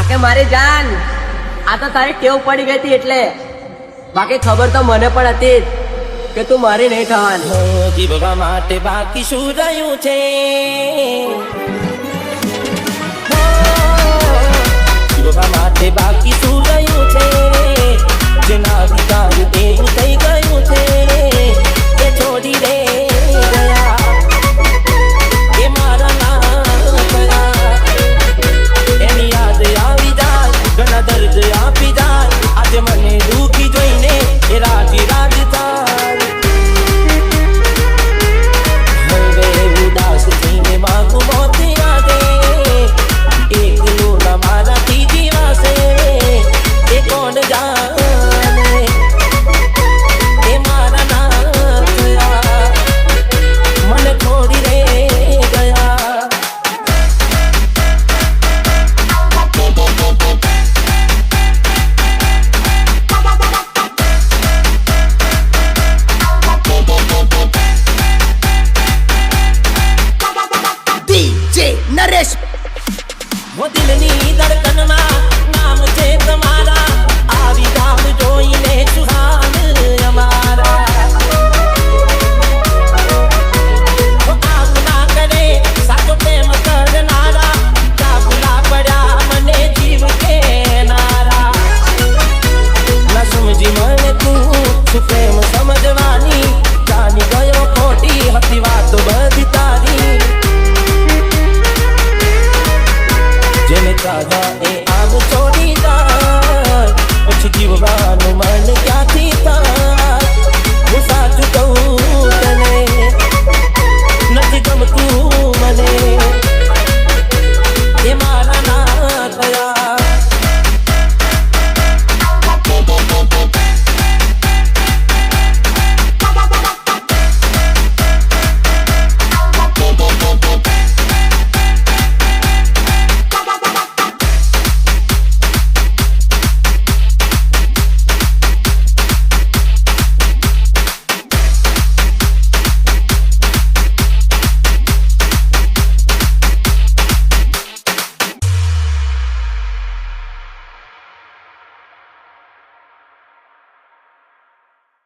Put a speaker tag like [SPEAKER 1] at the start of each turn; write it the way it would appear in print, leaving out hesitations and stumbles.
[SPEAKER 1] કે મારી જાન આ તો તારી ટેવ પડી ગઈ હતી એટલે, બાકી ખબર તો મને પણ હતી કે તું મારી નહીં થવાની.
[SPEAKER 2] જીવવા માટે બાકી શું રહ્યું છે? જીવવા માટે બાકી શું રહ્યું છે? જેના વિચારું એવું થઈ ગયું છે કે છોડી દે ગયા એ મારા ના ગયા. એની યાદ આવી જાય, ઘણા દર્દ આપી જાય. આજે મને દુખી જોઈને એ રાજી રાજ થાય. હવે ઉદાસ થઈને માગું મોતી આજે, એકલું ના મારાથી જીવાશે એ કોણ જાણે એ મારા ના થયા, મને છોડી રે ગયા.
[SPEAKER 3] DJ નરેશ
[SPEAKER 2] वो दिलनी धड़कनमा नाम છે તમારા, આવી ધામ જોઈને સુહાન અમારા. वो આમ ના કરે સાચો પ્રેમ કરનારા, ચાપલા પડ્યા મને જીવ કેનારા. ના સમજી મને તું શું પ્રેમ સમજવાની, જાણી ગયો ખોટી હતી વાતો બધી તારી. જેને ચાહા એ આમ છોડી જાય, પછી જીવવાનું મન